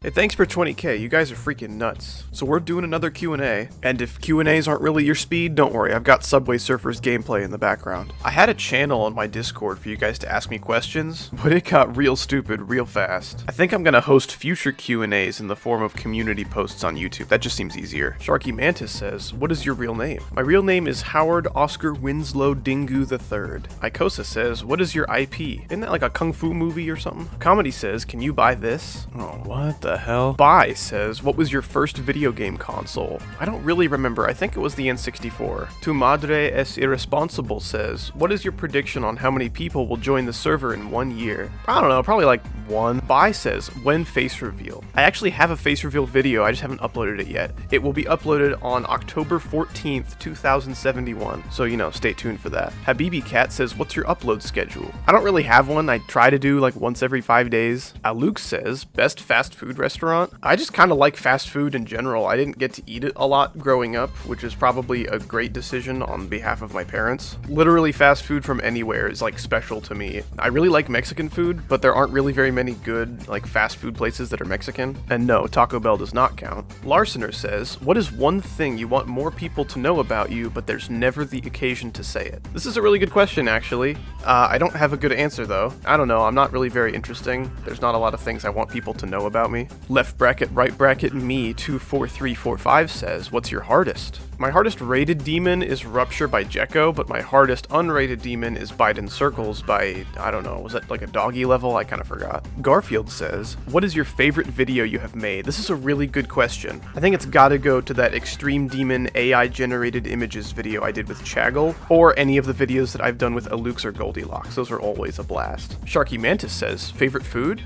Hey, thanks for 20k, you guys are freaking nuts. So we're doing another Q&A, and if Q&As aren't really your speed, don't worry, I've got Subway Surfers gameplay in the background. I had a channel on my Discord for you guys to ask me questions, but it got real stupid real fast. I think I'm gonna host future Q&As in the form of community posts on YouTube, that just seems easier. Sharky Mantis says, what is your real name? My real name is Howard Oscar Winslow Dingu III. Ikosa says, what is your IP? Isn't that like a kung fu movie or something? Comedy says, can you buy this? Oh, what the hell? Bai says, what was your first video game console? I don't really remember, I think it was the N64. Tu Madre es Irresponsible says, what is your prediction on how many people will join the server in 1 year? I don't know, probably like one. Bai says, when face reveal? I actually have a face reveal video, I just haven't uploaded it yet. It will be uploaded on October 14th, 2071, so you know, stay tuned for that. Habibi Cat says, what's your upload schedule? I don't really have one, I try to do like once every 5 days. Luke says, best fast food restaurant? I just kind of like fast food in general. I didn't get to eat it a lot growing up, which is probably a great decision on behalf of my parents. Literally fast food from anywhere is like special to me. I really like Mexican food, but there aren't really very many good like fast food places that are Mexican. And no, Taco Bell does not count. Larsener says, what is one thing you want more people to know about you, but there's never the occasion to say it? This is a really good question, actually. I don't have a good answer though. I don't know, I'm not really very interesting. There's not a lot of things I want people to know about me. Left bracket, right bracket, me 24345 says, what's your hardest? My hardest rated demon is Rupture by Jekko, but my hardest unrated demon is Biden Circles by, I don't know, was that like a doggy level? I kind of forgot. Garfield says, what is your favorite video you have made? This is a really good question. I think it's gotta go to that Extreme Demon AI generated images video I did with Chaggle, or any of the videos that I've done with Alux or Goldilocks. Those are always a blast. Sharky Mantis says, favorite food?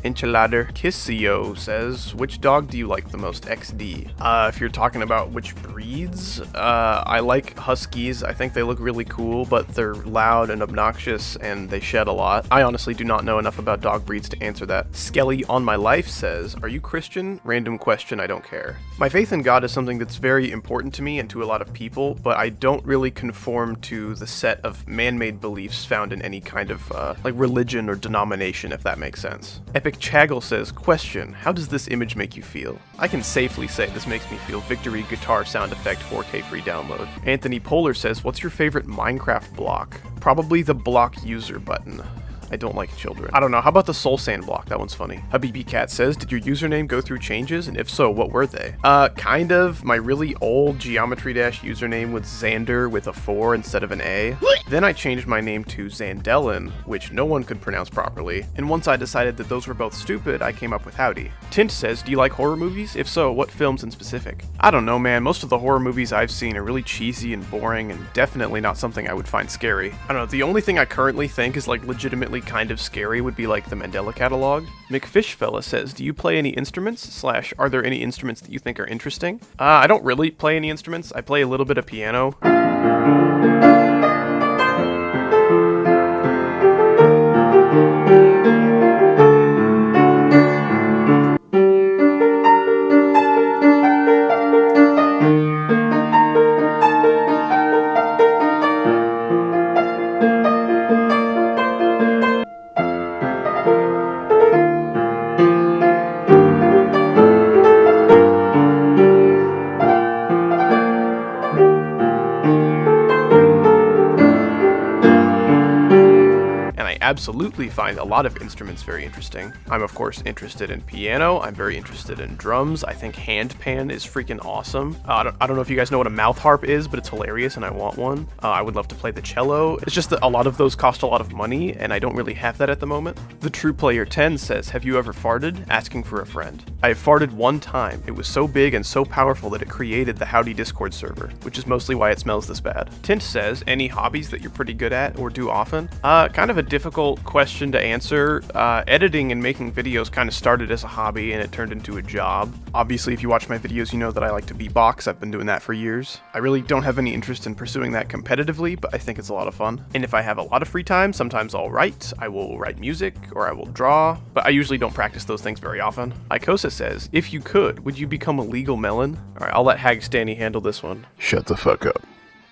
Enchilada. Kissio says, which dog do you like the most? XD. If you're talking about which breeds, I like Huskies. I think they look really cool, but they're loud and obnoxious and they shed a lot. I honestly do not know enough about dog breeds to answer that. Skelly on my life says, are you Christian? Random question, I don't care. My faith in God is something that's very important to me and to a lot of people, but I don't really conform to the set of man-made beliefs found in any kind of like religion or denomination, if that makes sense. Epic Chaggle says, question, how does this image make you feel? I can safely say this makes me feel victory guitar sound effect 4K free download. Anthony Polar says, what's your favorite Minecraft block? Probably the block user button. I don't like children. I don't know, how about the Soul Sand block? That one's funny. Habibi Cat says, did your username go through changes? And if so, what were they? Kind of. My really old Geometry Dash username was Xander with a 4 instead of an A. Then I changed my name to Xandelin, which no one could pronounce properly. And once I decided that those were both stupid, I came up with Howdy. Tint says, do you like horror movies? If so, what films in specific? I don't know, man. Most of the horror movies I've seen are really cheesy and boring and definitely not something I would find scary. I don't know, the only thing I currently think is like legitimately kind of scary would be like the Mandela catalog. McFishfella says, do you play any instruments? / are there any instruments that you think are interesting? I don't really play any instruments. I play a little bit of piano. Absolutely find a lot of instruments very interesting. I'm of course interested in piano, I'm very interested in drums, I think handpan is freaking awesome. I don't know if you guys know what a mouth harp is, but it's hilarious and I want one. I would love to play the cello. It's just that a lot of those cost a lot of money and I don't really have that at the moment. The True Player 10 says, have you ever farted? Asking for a friend. I have farted one time. It was so big and so powerful that it created the Howdy Discord server, which is mostly why it smells this bad. Tint says, any hobbies that you're pretty good at or do often? Kind of a difficult question to answer. Editing and making videos kind of started as a hobby and it turned into a job. Obviously, if you watch my videos, you know that I like to beatbox. I've been doing that for years. I really don't have any interest in pursuing that competitively, but I think it's a lot of fun. And if I have a lot of free time, sometimes I'll write. I will write music or I will draw, but I usually don't practice those things very often. Ikosa says, if you could, would you become a legal melon? All right, I'll let Hag Stanny handle this one. Shut the fuck up.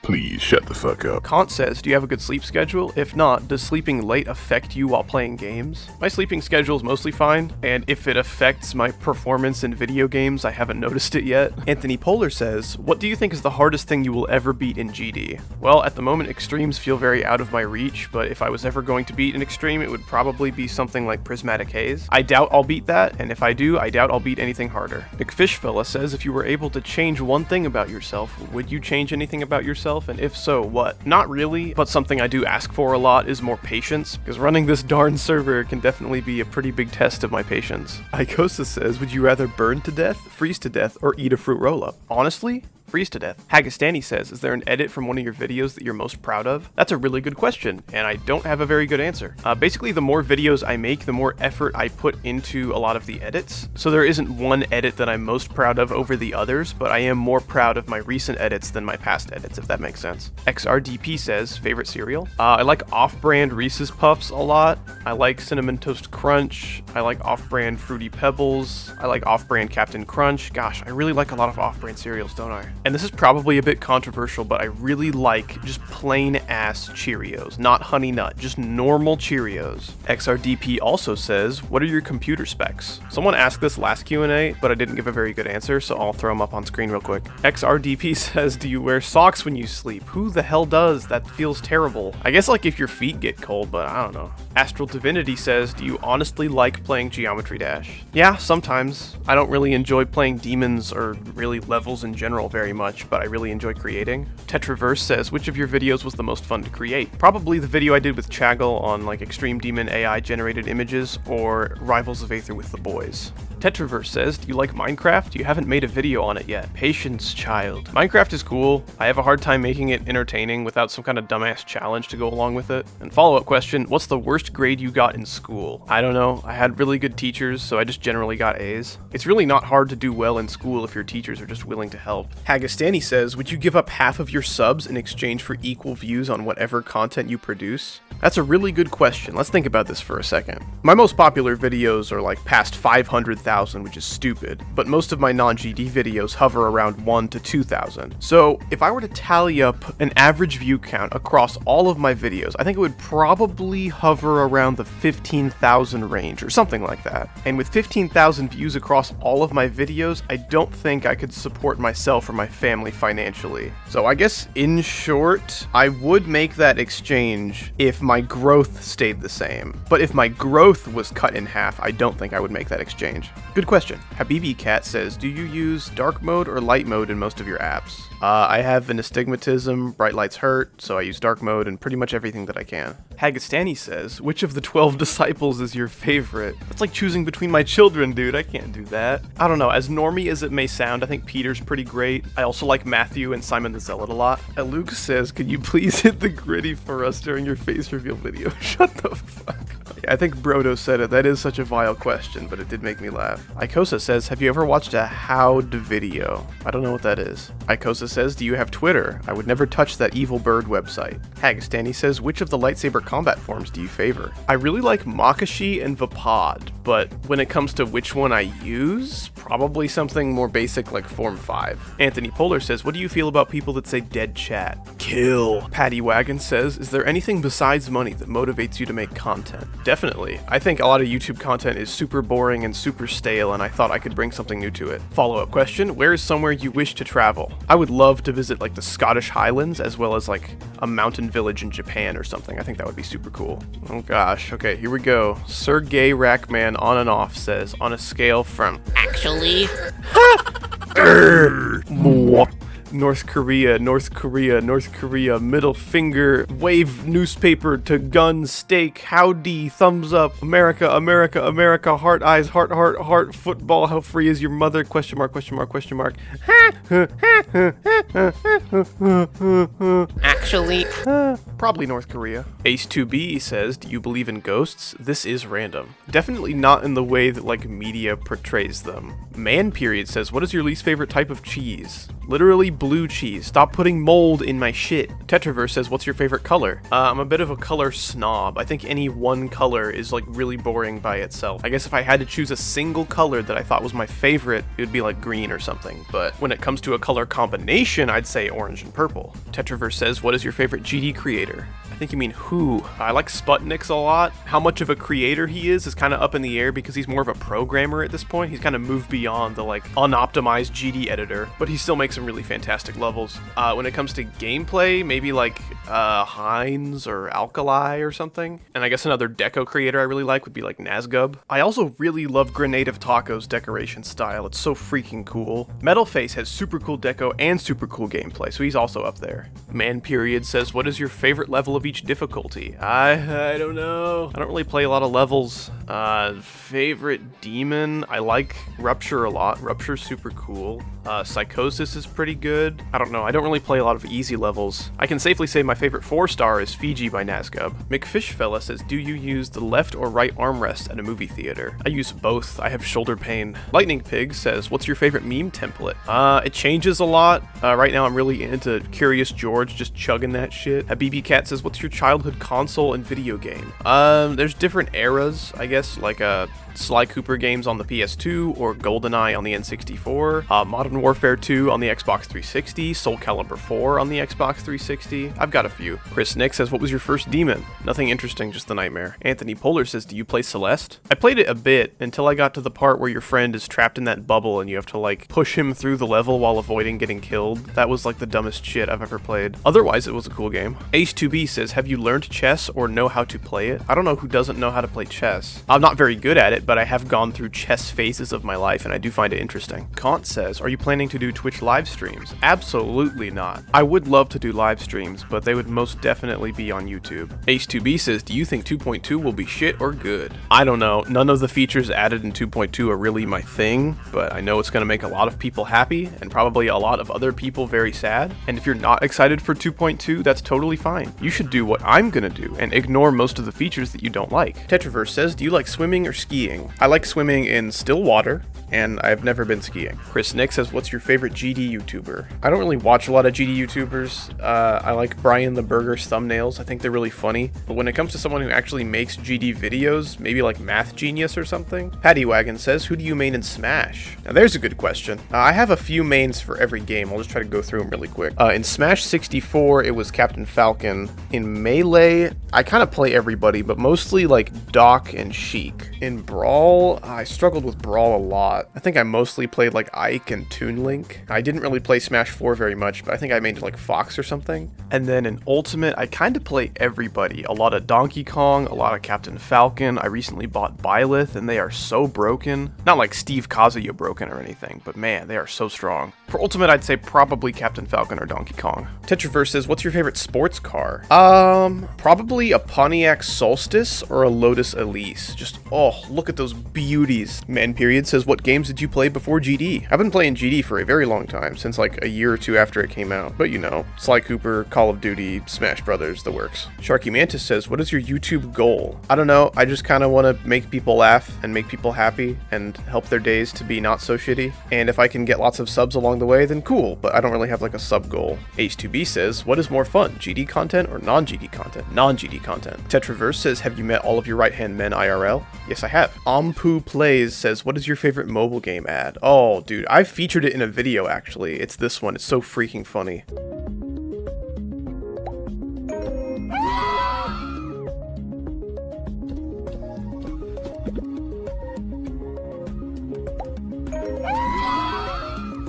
Please shut the fuck up. Kant says, do you have a good sleep schedule? If not, does sleeping late affect you while playing games? My sleeping schedule is mostly fine, and if it affects my performance in video games, I haven't noticed it yet. Anthony Polar says, what do you think is the hardest thing you will ever beat in GD? Well, at the moment, extremes feel very out of my reach, but if I was ever going to beat an extreme, it would probably be something like Prismatic Haze. I doubt I'll beat that, and if I do, I doubt I'll beat anything harder. McFishfella says, if you were able to change one thing about yourself, would you change anything about yourself? And if so, what? Not really, but something I do ask for a lot is more patience, because running this darn server can definitely be a pretty big test of my patience. Ikosa says, would you rather burn to death, freeze to death, or eat a fruit roll-up? Honestly, freeze to death. Hagastani says, is there an edit from one of your videos that you're most proud of? That's a really good question, and I don't have a very good answer. Basically, the more videos I make, the more effort I put into a lot of the edits. So there isn't one edit that I'm most proud of over the others, but I am more proud of my recent edits than my past edits, if that makes sense. XRDP says, favorite cereal? I like off-brand Reese's Puffs a lot. I like Cinnamon Toast Crunch. I like off-brand Fruity Pebbles. I like off-brand Captain Crunch. Gosh, I really like a lot of off-brand cereals, don't I? And this is probably a bit controversial, but I really like just plain ass Cheerios, not Honey Nut, just normal Cheerios. XRDP also says, what are your computer specs? Someone asked this last Q&A, but I didn't give a very good answer, so I'll throw them up on screen real quick. XRDP says, do you wear socks when you sleep? Who the hell does? That feels terrible. I guess like if your feet get cold, but I don't know. Astral Divinity says, do you honestly like playing Geometry Dash? Yeah, sometimes. I don't really enjoy playing demons or really levels in general very much, but I really enjoy creating. Tetraverse says, which of your videos was the most fun to create? Probably the video I did with Chaggle on like Extreme Demon AI generated images, or Rivals of Aether with the boys. Tetraverse says, do you like Minecraft? You haven't made a video on it yet. Patience, child. Minecraft is cool. I have a hard time making it entertaining without some kind of dumbass challenge to go along with it. And follow-up question, what's the worst grade you got in school? I don't know. I had really good teachers, so I just generally got A's. It's really not hard to do well in school if your teachers are just willing to help. Hagastani says, would you give up half of your subs in exchange for equal views on whatever content you produce? That's a really good question. Let's think about this for a second. My most popular videos are like past 500,000, which is stupid, but most of my non-GD videos hover around 1 to 2,000. So if I were to tally up an average view count across all of my videos, I think it would probably hover around the 15,000 range or something like that. And with 15,000 views across all of my videos, I don't think I could support myself or my family financially. So I guess in short, I would make that exchange if my growth stayed the same. But if my growth was cut in half, I don't think I would make that exchange. Good question. Habibi Cat says, do you use dark mode or light mode in most of your apps? I have an astigmatism, bright lights hurt, so I use dark mode in pretty much everything that I can. Hagastani says, which of the 12 disciples is your favorite? That's like choosing between my children, dude. I can't do that. I don't know, as normie as it may sound, I think Peter's pretty great. I also like Matthew and Simon the Zealot a lot. Luke says, could you please hit the gritty for us during your face reveal video? Shut the fuck up. Yeah, I think Brodo said it. That is such a vile question, but it did make me laugh. Ikosa says, have you ever watched a how'd video? I don't know what that is. Ikosa says, do you have Twitter? I would never touch that evil bird website. Hagastani says, which of the lightsaber combat forms do you favor? I really like Makashi and Vapad, but when it comes to which one I use, probably something more basic like Form 5. Anthony Polar says, what do you feel about people that say dead chat? Kill. Patty Wagon says, is there anything besides money that motivates you to make content? Definitely. I think a lot of YouTube content is super boring and super stale, and I thought I could bring something new to it. Follow-up question, where is somewhere you wish to travel? I would love to visit like the Scottish Highlands, as well as like a mountain village in Japan or something. I think that would be super cool. Oh gosh, okay, here we go. Sir Gay Rackman on and off says, on a scale from actually North Korea, North Korea, North Korea, middle finger, wave newspaper to gun, steak, howdy, thumbs up, America, America, America, heart eyes, heart, heart, heart, football, how free is your mother, question mark, question mark, question mark. Actually, probably North Korea. Ace2B says, do you believe in ghosts? This is random. Definitely not in the way that like media portrays them. Man Period says, what is your least favorite type of cheese? Literally blue cheese. Stop putting mold in my shit. Tetraverse says, what's your favorite color? I'm a bit of a color snob. I think any one color is like really boring by itself. I guess if I had to choose a single color that I thought was my favorite, it would be like green or something. But when it comes to a color combination, I'd say orange and purple. Tetraverse says, what is your favorite GD creator? I think you mean who. I like Sputniks a lot. How much of a creator he is kind of up in the air because he's more of a programmer at this point. He's kind of moved beyond the like unoptimized GD editor, but he still makes some really fantastic levels. When it comes to gameplay, maybe like Heinz or Alkali or something. And I guess another deco creator I really like would be like Nazgub. I also really love Grenade of Taco's decoration style. It's so freaking cool. Metalface has super cool deco and super cool gameplay, so he's also up there. Man Period says, what is your favorite level of each difficulty? I don't know. I don't really play a lot of levels. Favorite demon? I like Rupture a lot. Rupture's super cool. Psychosis is pretty good. I don't know. I don't really play a lot of easy levels. I can safely say my favorite 4-star is Fiji by Nazgub. McFishfella says, do you use the left or right armrest at a movie theater? I use both. I have shoulder pain. Lightning Pig says, what's your favorite meme template? It changes a lot. Right now I'm really into Curious George, just chugging that shit. Habibi Cat says, what's your childhood console and video game? There's different eras, I guess, like Sly Cooper games on the PS2 or GoldenEye on the N64, Modern Warfare 2 on the Xbox 360, Soul Calibur 4 on the Xbox 360. I've got a few. Chris Nick says, what was your first demon? Nothing interesting, just the nightmare. Anthony Polar says, do you play Celeste? I played it a bit until I got to the part where your friend is trapped in that bubble and you have to like push him through the level while avoiding getting killed. That was like the dumbest shit I've ever played. Otherwise, it was a cool game. Ace2B says, have you learned chess or know how to play it? I don't know who doesn't know how to play chess. I'm not very good at it, but I have gone through chess phases of my life and I do find it interesting. Kant says, are you planning to do Twitch live streams? Absolutely not. I would love to do live streams, but they would most definitely be on YouTube. Ace2B says, do you think 2.2 will be shit or good? I don't know. None of the features added in 2.2 are really my thing, but I know it's going to make a lot of people happy and probably a lot of other people very sad. And if you're not excited for 2.2, that's totally fine. You should do what I'm going to do and ignore most of the features that you don't like. Tetraverse says, do you like swimming or skiing? I like swimming in still water, and I've never been skiing. Chris Nick says, what's your favorite GD YouTuber? I don't really watch a lot of GD YouTubers. I like Brian the Burger's thumbnails. I think they're really funny. But when it comes to someone who actually makes GD videos, maybe like Math Genius or something, Paddy Wagon says, who do you main in Smash? Now there's a good question. I have a few mains for every game. I'll just try to go through them really quick. In Smash 64, it was Captain Falcon. In Melee, I kind of play everybody, but mostly like Doc and Sheik. In Brawl, I struggled with Brawl a lot. I think I mostly played like Ike and Toon Link. I didn't really play Smash 4 very much, but I think I made like Fox or something. And then in Ultimate, I kind of play everybody. A lot of Donkey Kong, a lot of Captain Falcon. I recently bought Byleth, and they are so broken. Not like Steve Kazuya broken or anything, but man, they are so strong. For Ultimate, I'd say probably Captain Falcon or Donkey Kong. Tetraverse says, what's your favorite sports car? Probably a Pontiac Solstice or a Lotus Elise. Just, oh, look at those beauties. Man Period says, what games did you play before GD? I've been playing GD for a very long time, since like a year or two after it came out. But you know, Sly Cooper, Call of Duty, Smash Brothers, the works. Sharky Mantis says, what is your YouTube goal? I don't know, I just kind of want to make people laugh and make people happy and help their days to be not so shitty. And if I can get lots of subs along the way, then cool, but I don't really have like a sub goal. Ace2B says, what is more fun, GD content or non-GD content? Non-GD content. Tetraverse says, have you met all of your right-hand men IRL? Yes, I have. Ampu Plays says, what is your favorite mobile game ad? Oh, dude, I've featured it in a video, actually. It's this one. It's so freaking funny.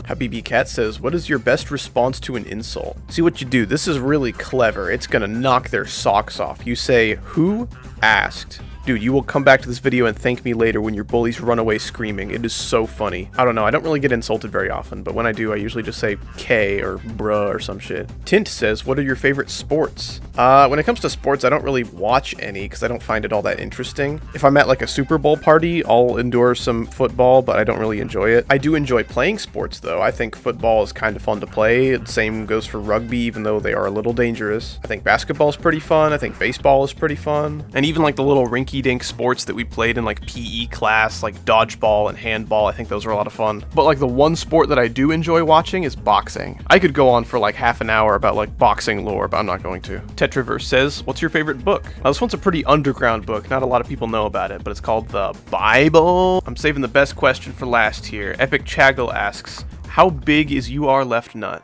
Habibi Cat says, what is your best response to an insult? See what you do. This is really clever. It's gonna knock their socks off. You say, who asked? Dude, you will come back to this video and thank me later when your bullies run away screaming. It is so funny. I don't know, I don't really get insulted very often, but when I do, I usually just say K or bruh or some shit. Tint says, what are your favorite sports? When it comes to sports, I don't really watch any because I don't find it all that interesting. If I'm at like a Super Bowl party, I'll endure some football, but I don't really enjoy it. I do enjoy playing sports though. I think football is kind of fun to play. The same goes for rugby, even though they are a little dangerous. I think basketball is pretty fun. I think baseball is pretty fun. And even like the little rinky rinky-dink sports that we played in like PE class, like dodgeball and handball. I think those are a lot of fun. But like the one sport that I do enjoy watching is boxing. I could go on for like half an hour about like boxing lore, but I'm not going to. Tetraverse says, what's your favorite book? Now this one's a pretty underground book. Not a lot of people know about it, but it's called the Bible. I'm saving the best question for last here. Epic Chaggle asks, how big is You Are Left Nut?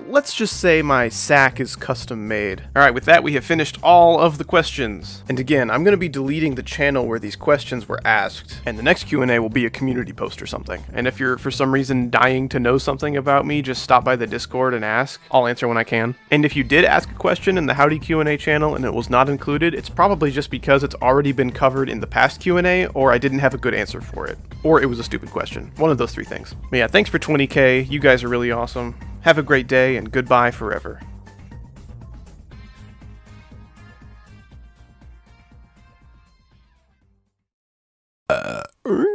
Let's just say my sack is custom made. Alright, with that we have finished all of the questions. And again, I'm gonna be deleting the channel where these questions were asked, and the next Q&A will be a community post or something. And if you're for some reason dying to know something about me, just stop by the Discord and ask. I'll answer when I can. And if you did ask a question in the Howdy Q&A channel and it was not included, it's probably just because it's already been covered in the past Q&A, or I didn't have a good answer for it. Or it was a stupid question. One of those three things. But yeah, thanks for 20K. You guys are really awesome. Have a great day, and goodbye forever.